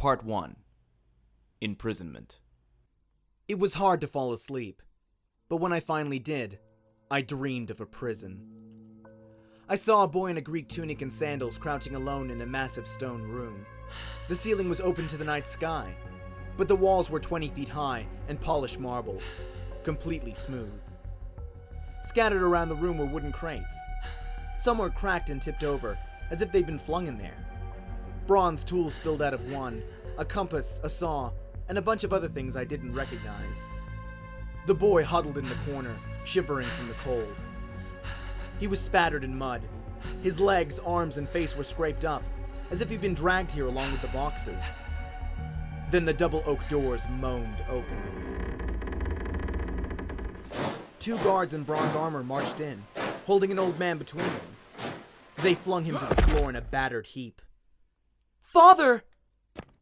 Part 1. Imprisonment. It was hard to fall asleep, but when I finally did, I dreamed of a prison. I saw a boy in a Greek tunic and sandals crouching alone in a massive stone room. The ceiling was open to the night sky, but the walls were 20 feet high and polished marble, completely smooth. Scattered around the room were wooden crates. Some were cracked and tipped over, as if they'd been flung in there. Bronze tools spilled out of one, a compass, a saw, and a bunch of other things I didn't recognize. The boy huddled in the corner, shivering from the cold. He was spattered in mud. His legs, arms, and face were scraped up, as if he'd been dragged here along with the boxes. Then the double oak doors moaned open. 2 guards in bronze armor marched in, holding an old man between them. They flung him to the floor in a battered heap. "Father!"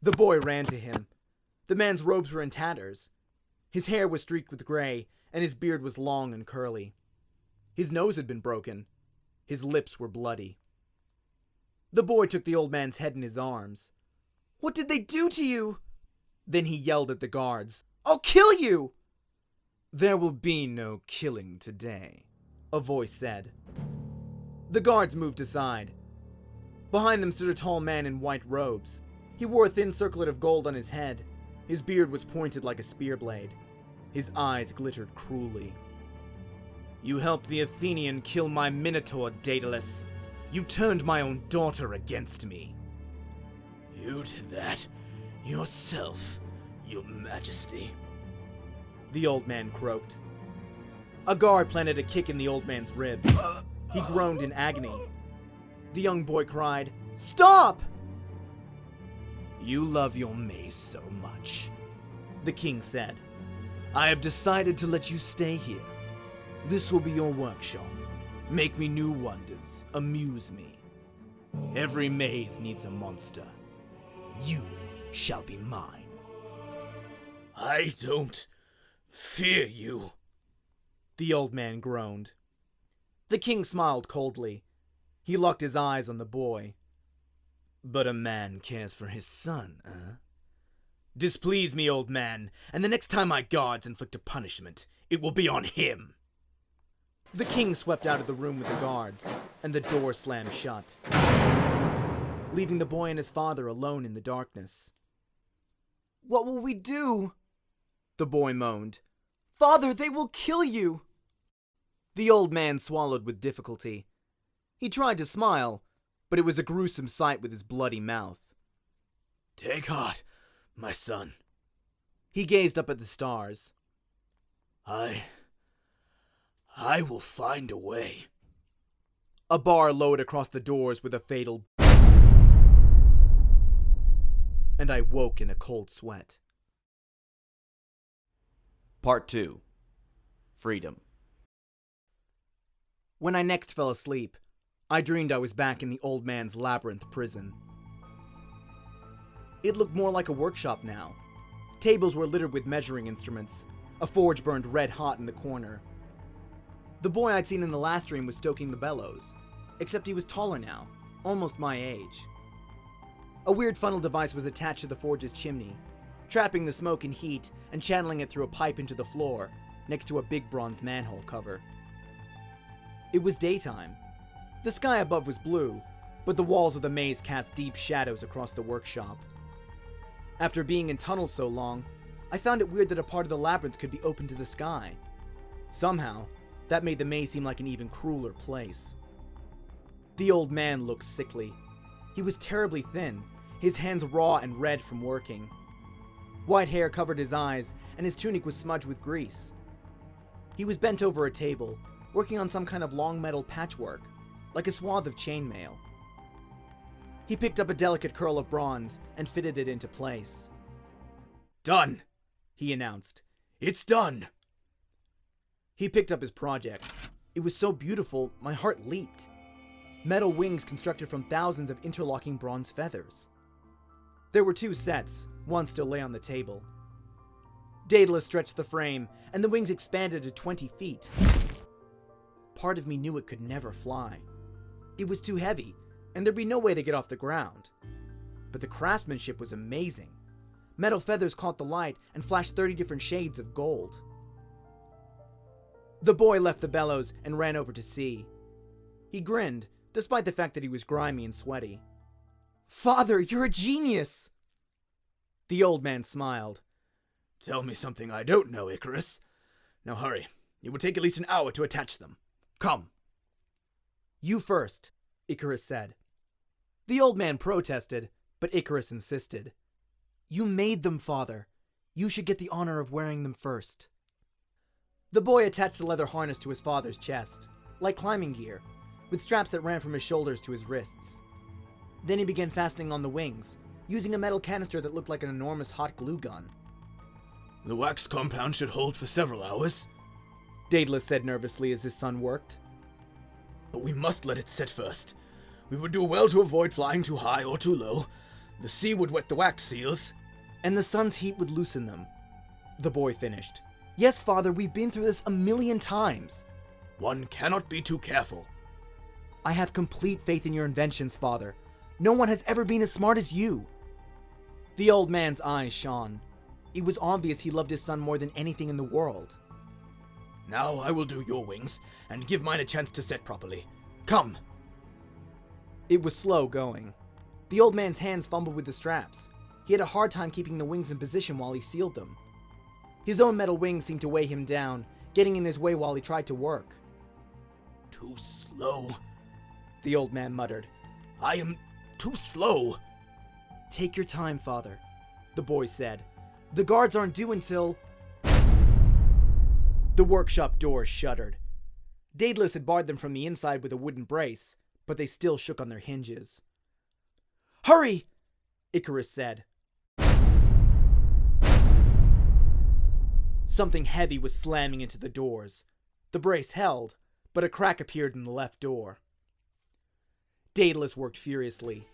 The boy ran to him. The man's robes were in tatters. His hair was streaked with gray, and his beard was long and curly. His nose had been broken. His lips were bloody. The boy took the old man's head in his arms. "What did they do to you?" Then he yelled at the guards. "I'll kill you!" "There will be no killing today," a voice said. The guards moved aside. Behind them stood a tall man in white robes. He wore a thin circlet of gold on his head. His beard was pointed like a spear blade. His eyes glittered cruelly. "You helped the Athenian kill my Minotaur, Daedalus. You turned my own daughter against me." "You did that yourself, your majesty," the old man croaked. A guard planted a kick in the old man's ribs. He groaned in agony. The young boy cried, "Stop!" "You love your maze so much," the king said. "I have decided to let you stay here. This will be your workshop. Make me new wonders. Amuse me. Every maze needs a monster. You shall be mine." "I don't fear you," the old man groaned. The king smiled coldly. He locked his eyes on the boy. "But a man cares for his son, eh? Displease me, old man, and the next time my guards inflict a punishment, it will be on him." The king swept out of the room with the guards, and the door slammed shut, leaving the boy and his father alone in the darkness. "What will we do?" the boy moaned. "Father, they will kill you!" The old man swallowed with difficulty. He tried to smile, but it was a gruesome sight with his bloody mouth. "Take heart, my son." He gazed up at the stars. I will find a way." A bar lowered across the doors with a fatal and I woke in a cold sweat. Part 2. Freedom. When I next fell asleep, I dreamed I was back in the old man's Labyrinth prison. It looked more like a workshop now. Tables were littered with measuring instruments. A forge burned red hot in the corner. The boy I'd seen in the last dream was stoking the bellows, except he was taller now, almost my age. A weird funnel device was attached to the forge's chimney, trapping the smoke and heat and channeling it through a pipe into the floor, next to a big bronze manhole cover. It was daytime. The sky above was blue, but the walls of the maze cast deep shadows across the workshop. After being in tunnels so long, I found it weird that a part of the labyrinth could be open to the sky. Somehow, that made the maze seem like an even crueler place. The old man looked sickly. He was terribly thin, his hands raw and red from working. White hair covered his eyes, and his tunic was smudged with grease. He was bent over a table, working on some kind of long metal patchwork, like a swath of chainmail. He picked up a delicate curl of bronze and fitted it into place. "Done," he announced. "It's done." He picked up his project. It was so beautiful, my heart leaped. Metal wings constructed from thousands of interlocking bronze feathers. There were 2 sets, one still lay on the table. Daedalus stretched the frame, and the wings expanded to 20 feet. Part of me knew it could never fly. It was too heavy, and there'd be no way to get off the ground. but the craftsmanship was amazing. Metal feathers caught the light and flashed 30 different shades of gold. The boy left the bellows and ran over to see. He grinned, despite the fact that he was grimy and sweaty. "Father, you're a genius!" The old man smiled. Tell me something I don't know, Icarus. Now hurry. It will take at least an hour to attach them. Come. "You first," Icarus said. The old man protested, but Icarus insisted. "You made them, father. You should get the honor of wearing them first." The boy attached a leather harness to his father's chest, like climbing gear, with straps that ran from his shoulders to his wrists. Then he began fastening on the wings, using a metal canister that looked like an enormous hot glue gun. The wax compound should hold for several hours, Daedalus said nervously as his son worked. but we must let it set first. We would do well to avoid flying too high or too low. The sea would wet the wax seals. And the sun's heat would loosen them. The boy finished. "Yes, father, we've been through this 1,000,000 times. One cannot be too careful. I have complete faith in your inventions, father. No one has ever been as smart as you." The old man's eyes shone. It was obvious he loved his son more than anything in the world. Now I will do your wings, and give mine a chance to set properly. Come! It was slow going. The old man's hands fumbled with the straps. He had a hard time keeping the wings in position while he sealed them. His own metal wings seemed to weigh him down, getting in his way while he tried to work. Too slow, The old man muttered. I am too slow. "Take your time, father," the boy said. "The guards aren't due until..." The workshop doors shuddered. Daedalus had barred them from the inside with a wooden brace, but they still shook on their hinges. "Hurry!" Icarus said. Something heavy was slamming into the doors. The brace held, but a crack appeared in the left door. Daedalus worked furiously.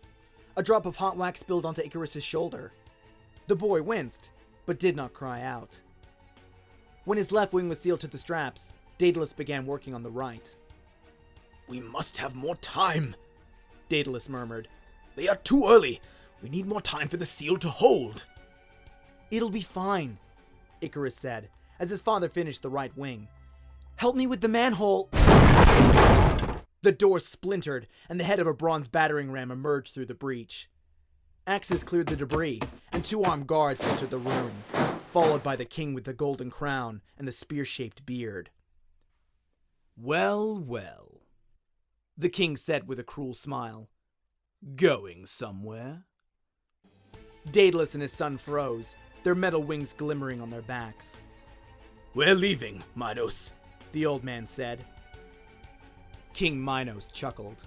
A drop of hot wax spilled onto Icarus's shoulder. The boy winced, but did not cry out. When his left wing was sealed to the straps, Daedalus began working on the right. We must have more time, Daedalus murmured. They are too early. We need more time for the seal to hold. "It'll be fine," Icarus said, as his father finished the right wing. "Help me with the manhole." The door splintered, and the head of a bronze battering ram emerged through the breach. Axes cleared the debris, and 2 armed guards entered the room, followed by the king with the golden crown and the spear-shaped beard. Well, well, The king said with a cruel smile. going somewhere? Daedalus and his son froze, their metal wings glimmering on their backs. We're leaving, Minos, The old man said. King Minos chuckled.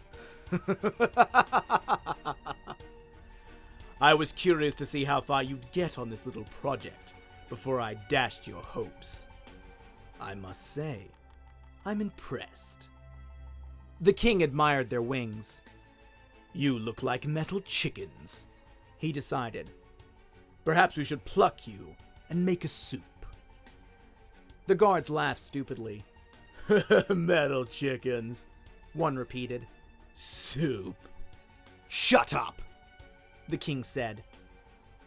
I was curious to see how far you'd get on this little project before I dashed your hopes. I must say, I'm impressed. The king admired their wings. You look like metal chickens, He decided. Perhaps we should pluck you and make a soup. The guards laughed stupidly. Metal chickens, One repeated. soup. "Shut up," the king said.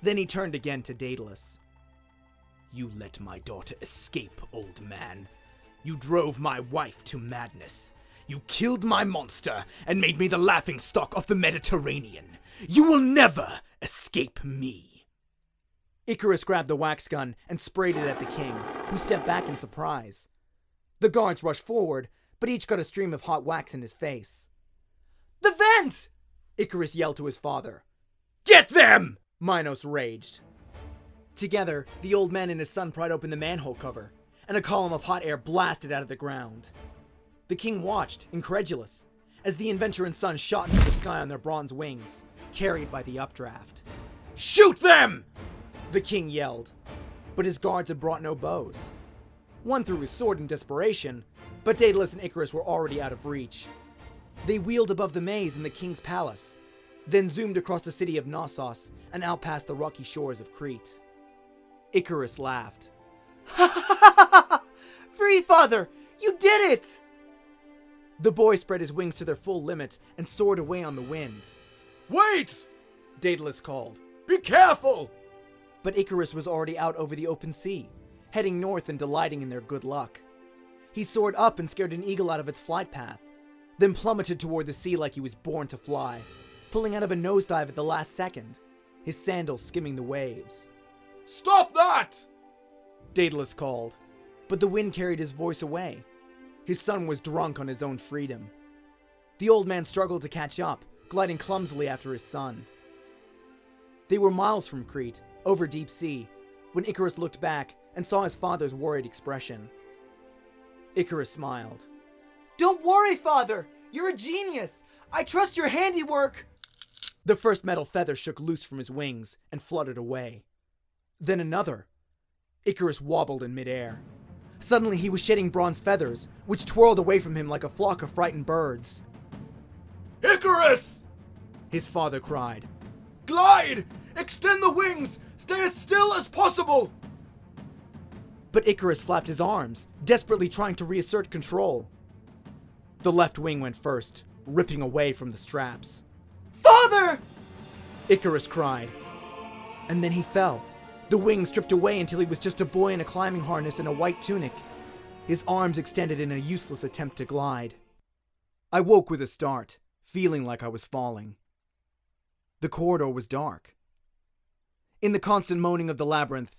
Then he turned again to Daedalus. You let my daughter escape, old man. You drove my wife to madness. You killed my monster and made me the laughingstock of the Mediterranean. You will never escape me. Icarus grabbed the wax gun and sprayed it at the king, who stepped back in surprise. The guards rushed forward, but each got a stream of hot wax in his face. "The vent!" Icarus yelled to his father. Get them! Minos raged. Together, the old man and his son pried open the manhole cover, and a column of hot air blasted out of the ground. The king watched, incredulous, as the inventor and son shot into the sky on their bronze wings, carried by the updraft. Shoot them! The king yelled, but his guards had brought no bows. One threw his sword in desperation, but Daedalus and Icarus were already out of reach. They wheeled above the maze in the king's palace, then zoomed across the city of Knossos and out past the rocky shores of Crete. Icarus laughed. "Ha ha ha ha ha! Free, father! You did it!" The boy spread his wings to their full limit and soared away on the wind. Wait! Daedalus called. Be careful! But Icarus was already out over the open sea, heading north and delighting in their good luck. He soared up and scared an eagle out of its flight path, then plummeted toward the sea like he was born to fly, pulling out of a nosedive at the last second, his sandals skimming the waves. Stop that! Daedalus called, but the wind carried his voice away. His son was drunk on his own freedom. The old man struggled to catch up, gliding clumsily after his son. They were miles from Crete, over deep sea, when Icarus looked back and saw his father's worried expression. Icarus smiled. "Don't worry, father! You're a genius! I trust your handiwork!" The first metal feather shook loose from his wings and fluttered away. Then another. Icarus wobbled in midair. Suddenly he was shedding bronze feathers, which twirled away from him like a flock of frightened birds. Icarus! His father cried. Glide! Extend the wings! Stay as still as possible! But Icarus flapped his arms, desperately trying to reassert control. The left wing went first, ripping away from the straps. "Father!" Icarus cried. And then he fell. The wing stripped away until he was just a boy in a climbing harness and a white tunic, his arms extended in a useless attempt to glide. I woke with a start, feeling like I was falling. The corridor was dark. In the constant moaning of the labyrinth,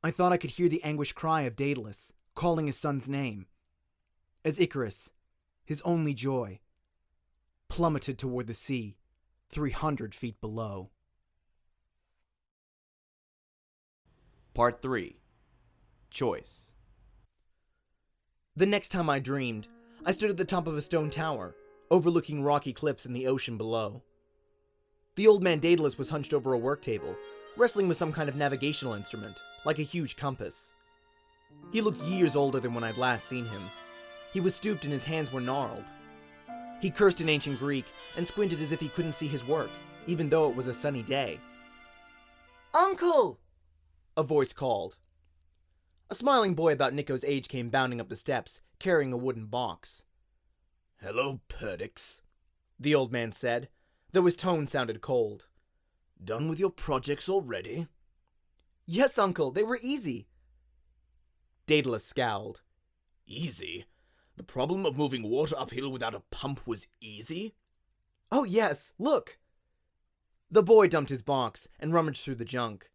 I thought I could hear the anguished cry of Daedalus, calling his son's name, as Icarus, his only joy, plummeted toward the sea, 300 feet below. Part 3. Choice. The next time I dreamed, I stood at the top of a stone tower, overlooking rocky cliffs and the ocean below. The old man Daedalus was hunched over a work table, wrestling with some kind of navigational instrument, like a huge compass. He looked years older than when I'd last seen him. He was stooped and his hands were gnarled. He cursed in ancient Greek and squinted as if he couldn't see his work, even though it was a sunny day. "Uncle!" a voice called. A smiling boy about Nico's age came bounding up the steps, carrying a wooden box. Hello, Perdix, the old man said, though his tone sounded cold. Done with your projects already? Yes, uncle, they were easy. Daedalus scowled. Easy? The problem of moving water uphill without a pump was easy? Oh yes, look! The boy dumped his box and rummaged through the junk.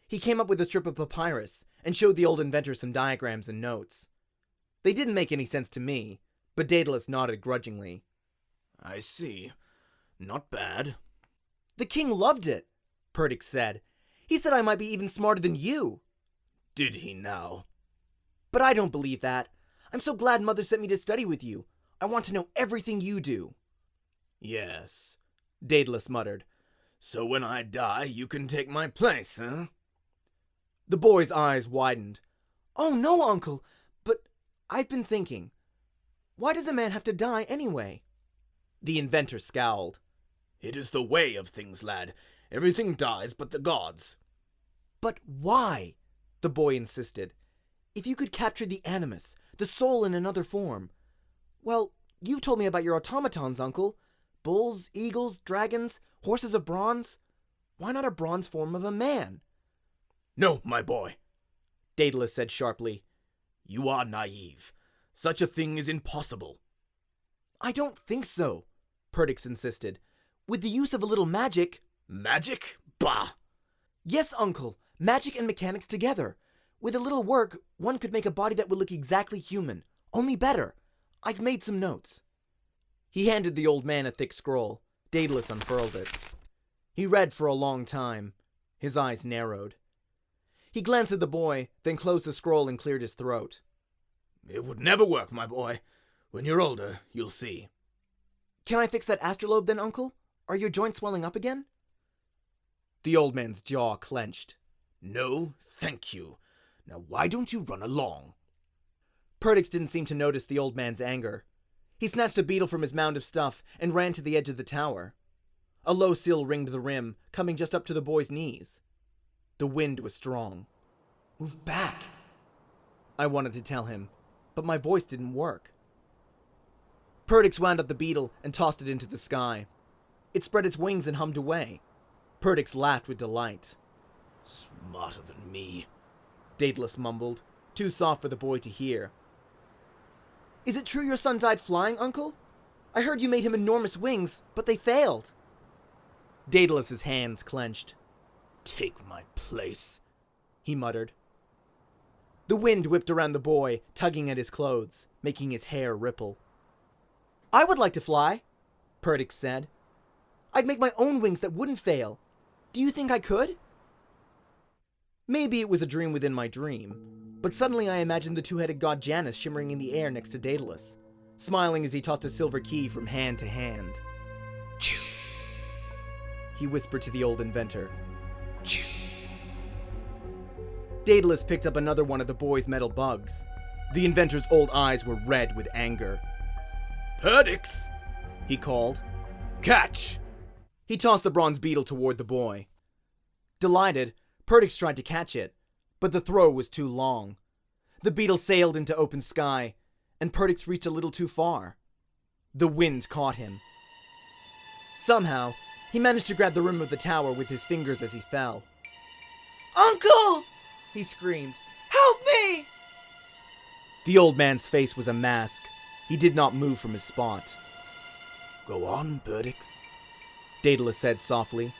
He came up with a strip of papyrus and showed the old inventor some diagrams and notes. They didn't make any sense to me, but Daedalus nodded grudgingly. I see. Not bad. The king loved it, Perdix said. He said I might be even smarter than you. Did he now? But I don't believe that. I'm so glad Mother sent me to study with you. I want to know everything you do. Yes, Daedalus muttered. So when I die, you can take my place, huh? The boy's eyes widened. Oh no, uncle, but I've been thinking. Why does a man have to die anyway? The inventor scowled. It is the way of things, lad. Everything dies but the gods. But why? The boy insisted. If you could capture the animus, the soul in another form. Well, you've told me about your automatons, uncle. Bulls, eagles, dragons, horses of bronze. Why not a bronze form of a man? No, my boy, Daedalus said sharply. You are naive. Such a thing is impossible. I don't think so, Perdix insisted. With the use of a little magic... Magic? Bah! Yes, uncle. Magic and mechanics together. With a little work, one could make a body that would look exactly human. Only better. I've made some notes. He handed the old man a thick scroll. Daedalus unfurled it. He read for a long time. His eyes narrowed. He glanced at the boy, then closed the scroll and cleared his throat. It would never work, my boy. When you're older, you'll see. Can I fix that astrolabe then, uncle? Are your joints swelling up again? The old man's jaw clenched. No, thank you. Now why don't you run along? Perdix didn't seem to notice the old man's anger. He snatched a beetle from his mound of stuff and ran to the edge of the tower. A low sill ringed the rim, coming just up to the boy's knees. The wind was strong. Move back, I wanted to tell him, but my voice didn't work. Perdix wound up the beetle and tossed it into the sky. It spread its wings and hummed away. Perdix laughed with delight. Smarter than me, Daedalus mumbled, too soft for the boy to hear. Is it true your son died flying, Uncle? I heard you made him enormous wings, but they failed. Daedalus's hands clenched. Take my place, he muttered. The wind whipped around the boy, tugging at his clothes, making his hair ripple. I would like to fly, Perdix said. I'd make my own wings that wouldn't fail. Do you think I could? Maybe it was a dream within my dream, but suddenly I imagined the two-headed god Janus shimmering in the air next to Daedalus, smiling as he tossed a silver key from hand to hand. Choose, he whispered to the old inventor. choose. Daedalus picked up another one of the boy's metal bugs. The inventor's old eyes were red with anger. Perdix, He called. catch! He tossed the bronze beetle toward the boy. Delighted, Perdix tried to catch it, but the throw was too long. The beetle sailed into open sky, and Perdix reached a little too far. The wind caught him. Somehow, he managed to grab the rim of the tower with his fingers as he fell. Uncle! He screamed. Help me! The old man's face was a mask. He did not move from his spot. Go on, Perdix. Daedalus said softly.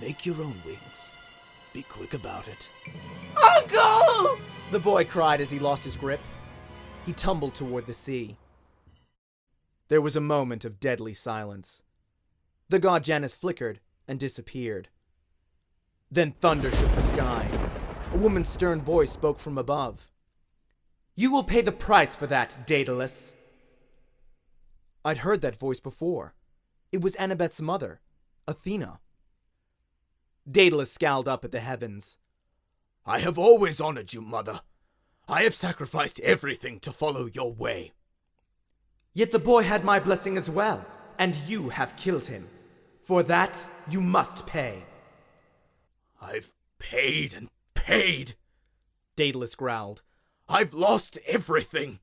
Make your own wings. Be quick about it. Uncle! The boy cried as he lost his grip. He tumbled toward the sea. There was a moment of deadly silence. The god Janus flickered and disappeared. Then thunder shook the sky. A woman's stern voice spoke from above. You will pay the price for that, Daedalus. I'd heard that voice before. It was Annabeth's mother, Athena. Daedalus scowled up at the heavens. I have always honored you, Mother. I have sacrificed everything to follow your way. Yet the boy had my blessing as well, and you have killed him. For that, you must pay. I've paid and paid, Daedalus growled. I've lost everything.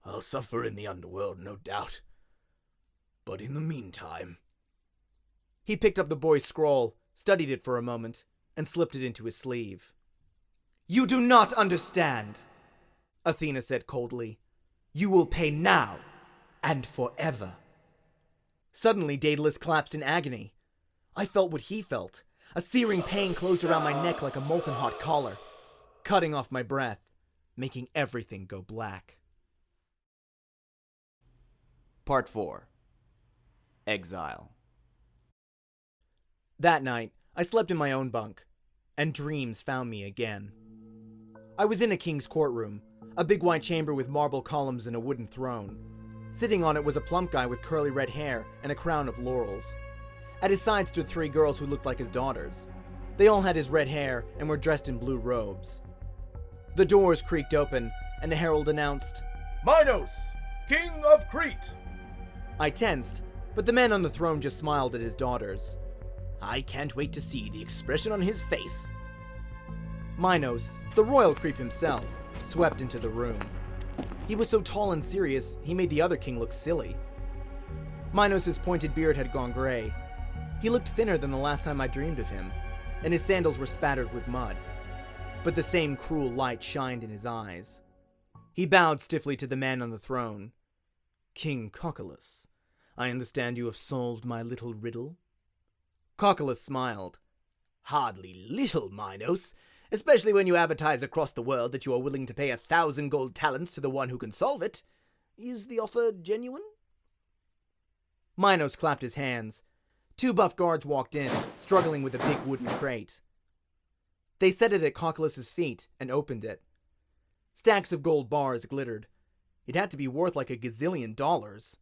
I'll suffer in the underworld, no doubt. But in the meantime... He picked up the boy's scroll, studied it for a moment, and slipped it into his sleeve. You do not understand, Athena said coldly. You will pay now, and forever. Suddenly, Daedalus collapsed in agony. I felt what he felt. A searing pain closed around my neck like a molten hot collar, cutting off my breath, making everything go black. Part 4. Exile. That night, I slept in my own bunk, and dreams found me again. I was in a king's courtroom, a big white chamber with marble columns and a wooden throne. Sitting on it was a plump guy with curly red hair and a crown of laurels. At his side stood 3 girls who looked like his daughters. They all had his red hair and were dressed in blue robes. The doors creaked open, and the herald announced, Minos, King of Crete! I tensed, but the man on the throne just smiled at his daughters. I can't wait to see the expression on his face. Minos, the royal creep himself, swept into the room. He was so tall and serious, he made the other king look silly. Minos' pointed beard had gone gray. He looked thinner than the last time I dreamed of him, and his sandals were spattered with mud. But the same cruel light shined in his eyes. He bowed stiffly to the man on the throne. King Cocculus, I understand you have solved my little riddle? Cocculus smiled. Hardly little, Minos, especially when you advertise across the world that you are willing to pay 1,000 gold talents to the one who can solve it. Is the offer genuine? Minos clapped his hands. 2 buff guards walked in, struggling with a big wooden crate. They set it at Cocculus' feet and opened it. Stacks of gold bars glittered. It had to be worth like $1 gazillion.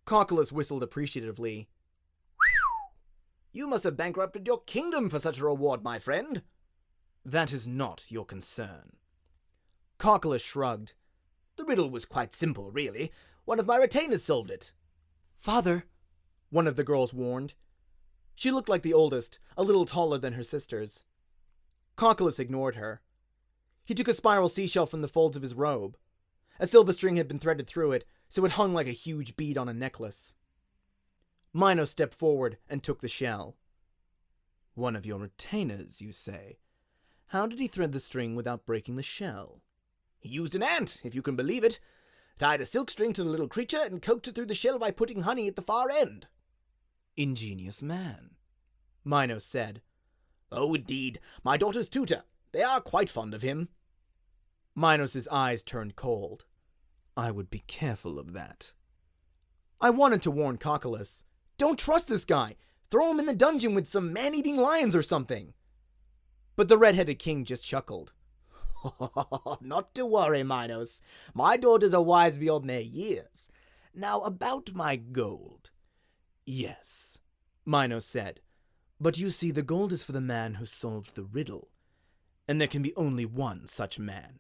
Cocculus whistled appreciatively. You must have bankrupted your kingdom for such a reward, my friend. That is not your concern. Cocculus shrugged. The riddle was quite simple, really. One of my retainers solved it. Father, one of the girls warned. She looked like the oldest, a little taller than her sisters. Cocculus ignored her. He took a spiral seashell from the folds of his robe. A silver string had been threaded through it, so it hung like a huge bead on a necklace. Minos stepped forward and took the shell. One of your retainers, you say? How did he thread the string without breaking the shell? He used an ant, if you can believe it. Tied a silk string to the little creature and coaxed it through the shell by putting honey at the far end. Ingenious man, Minos said. Oh, indeed. My daughter's tutor. They are quite fond of him. Minos's eyes turned cold. I would be careful of that. I wanted to warn Cocculus. Don't trust this guy. Throw him in the dungeon with some man-eating lions or something. But the red-headed king just chuckled. Not to worry, Minos. My daughters are wise beyond their years. Now about my gold. Yes, Minos said. But you see, the gold is for the man who solved the riddle. And there can be only one such man.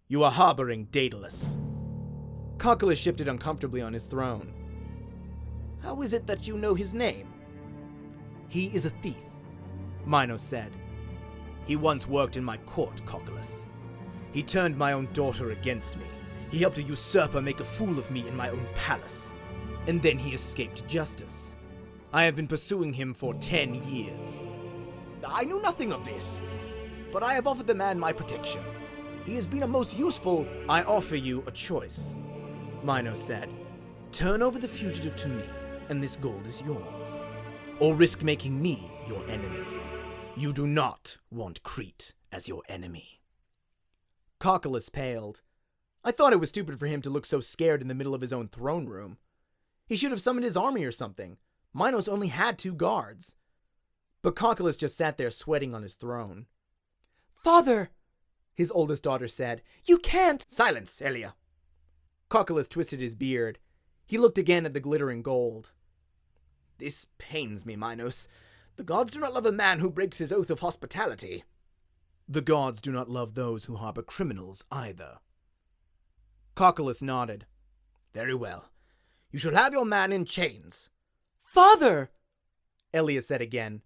You are harboring Daedalus. Cocculus shifted uncomfortably on his throne. How is it that you know his name? He is a thief, Minos said. He once worked in my court, Cocculus. He turned my own daughter against me. He helped a usurper make a fool of me in my own palace. And then he escaped justice. I have been pursuing him for 10 years. I knew nothing of this, but I have offered the man my protection. He has been a most useful... I offer you a choice, Minos said. Turn over the fugitive to me, and this gold is yours. Or risk making me your enemy. You do not want Crete as your enemy. Cocculus paled. I thought it was stupid for him to look so scared in the middle of his own throne room. He should have summoned his army or something. Minos only had 2 guards. But Cocculus just sat there sweating on his throne. Father, his oldest daughter said, you can't. Silence, Elia. Cocculus twisted his beard. He looked again at the glittering gold. This pains me, Minos. The gods do not love a man who breaks his oath of hospitality. The gods do not love those who harbor criminals either. Cocculus nodded. Very well. You shall have your man in chains. Father! Elia said again.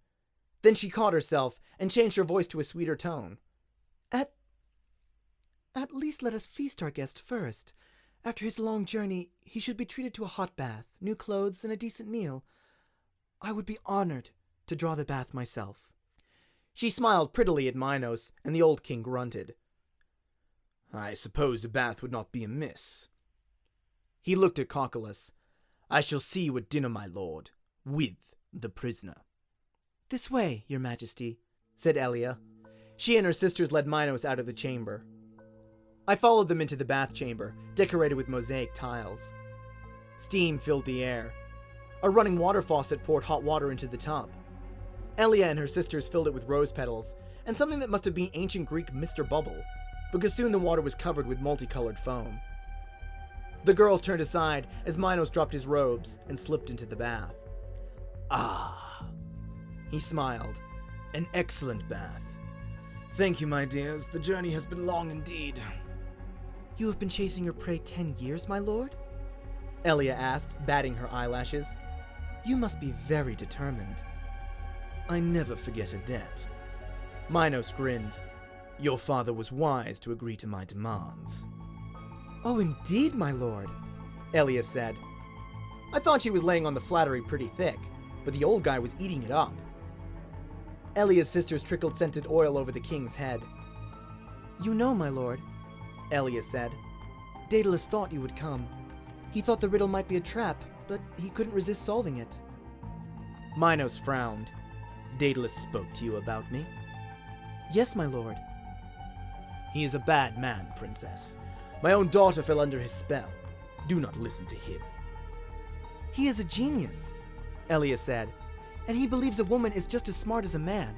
Then she caught herself and changed her voice to a sweeter tone. At least let us feast our guest first. After his long journey, he should be treated to a hot bath, new clothes, and a decent meal. I would be honored to draw the bath myself. She smiled prettily at Minos, and the old king grunted. I suppose a bath would not be amiss. He looked at Cocculus. I shall see you at dinner, my lord, with the prisoner. This way, your majesty, said Elia. She and her sisters led Minos out of the chamber. I followed them into the bath chamber, decorated with mosaic tiles. Steam filled the air. A running water faucet poured hot water into the tub. Elia and her sisters filled it with rose petals, and something that must have been ancient Greek Mr. Bubble, because soon the water was covered with multicolored foam. The girls turned aside as Minos dropped his robes and slipped into the bath. Ah, he smiled. An excellent bath. Thank you, my dears. The journey has been long indeed. You have been chasing your prey 10 years, my lord? Elia asked, batting her eyelashes. You must be very determined. I never forget a debt. Minos grinned. Your father was wise to agree to my demands. Oh, indeed, my lord, Elia said. I thought she was laying on the flattery pretty thick, but the old guy was eating it up. Elia's sisters trickled scented oil over the king's head. You know, my lord, Elia said. Daedalus thought you would come. He thought the riddle might be a trap, but he couldn't resist solving it. Minos frowned. Daedalus spoke to you about me? Yes, my lord. He is a bad man, princess. My own daughter fell under his spell. Do not listen to him. He is a genius, Elia said. And he believes a woman is just as smart as a man.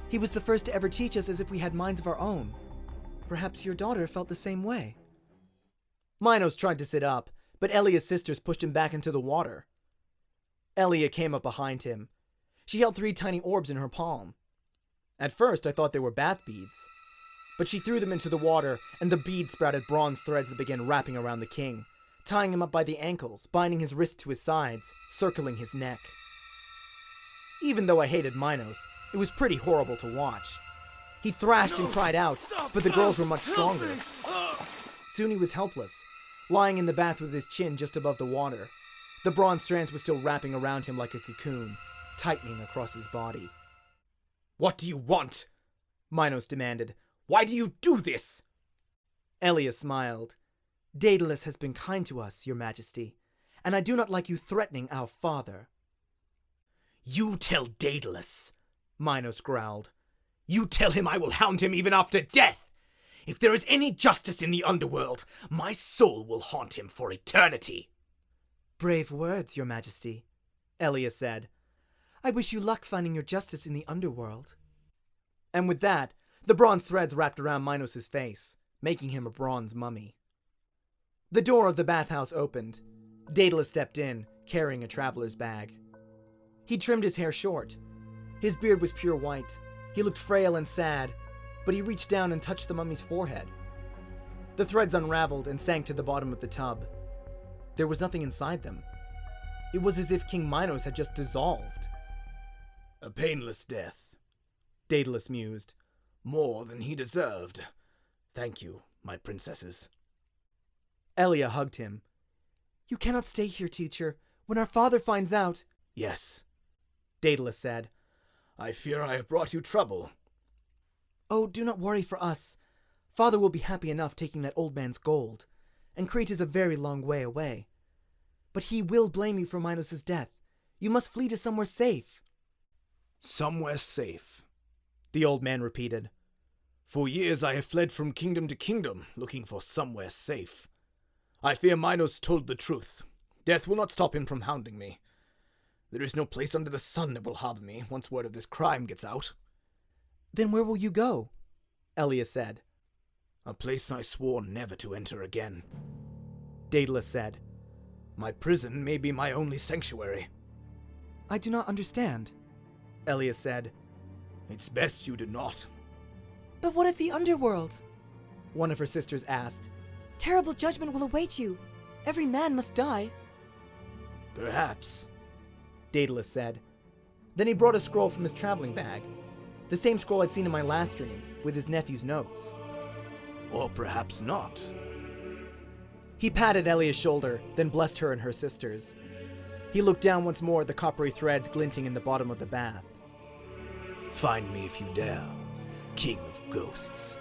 He was the first to ever teach us as if we had minds of our own. Perhaps your daughter felt the same way. Minos tried to sit up, but Elia's sisters pushed him back into the water. Elia came up behind him. She held 3 tiny orbs in her palm. At first, I thought they were bath beads. But she threw them into the water, and the beads sprouted bronze threads that began wrapping around the king, tying him up by the ankles, binding his wrists to his sides, circling his neck. Even though I hated Minos, it was pretty horrible to watch. He thrashed and cried out, but the girls were much stronger. Soon he was helpless, lying in the bath with his chin just above the water. The bronze strands were still wrapping around him like a cocoon, tightening across his body. What do you want? Minos demanded. Why do you do this? Elia smiled. Daedalus has been kind to us, your majesty, and I do not like you threatening our father. You tell Daedalus, Minos growled. You tell him I will hound him even after death. If there is any justice in the underworld, my soul will haunt him for eternity. Brave words, your majesty, Elia said. I wish you luck finding your justice in the underworld. And with that, the bronze threads wrapped around Minos' face, making him a bronze mummy. The door of the bathhouse opened. Daedalus stepped in, carrying a traveler's bag. He trimmed his hair short. His beard was pure white. He looked frail and sad, but he reached down and touched the mummy's forehead. The threads unraveled and sank to the bottom of the tub. There was nothing inside them. It was as if King Minos had just dissolved. A painless death, Daedalus mused. more than he deserved. Thank you, my princesses. Elia hugged him. You cannot stay here, teacher. When our father finds out... Yes, Daedalus said. I fear I have brought you trouble. Oh, do not worry for us. Father will be happy enough taking that old man's gold, and Crete is a very long way away. But he will blame you for Minos' death. You must flee to somewhere safe. Somewhere safe, The old man repeated. For years I have fled from kingdom to kingdom, looking for somewhere safe. I fear Minos told the truth. Death will not stop him from hounding me. There is no place under the sun that will harbor me once word of this crime gets out. Then where will you go? Elia said. A place I swore never to enter again. Daedalus said. My prison may be my only sanctuary. I do not understand. Elia said. It's best you do not. But what of the underworld? One of her sisters asked. Terrible judgment will await you. Every man must die. Perhaps. Daedalus said. Then he brought a scroll from his traveling bag. The same scroll I'd seen in my last dream, with his nephew's notes. Or perhaps not. He patted Elia's shoulder, then blessed her and her sisters. He looked down once more at the coppery threads glinting in the bottom of the bath. Find me if you dare, king of ghosts.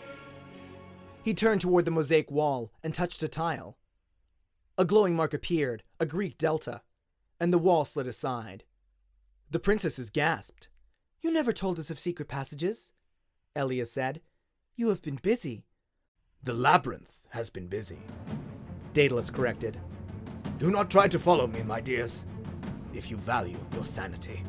He turned toward the mosaic wall and touched a tile. A glowing mark appeared, a Greek delta, and the wall slid aside. The princesses gasped. You never told us of secret passages, Elia said. You have been busy. The Labyrinth has been busy. Daedalus corrected. Do not try to follow me, my dears, if you value your sanity.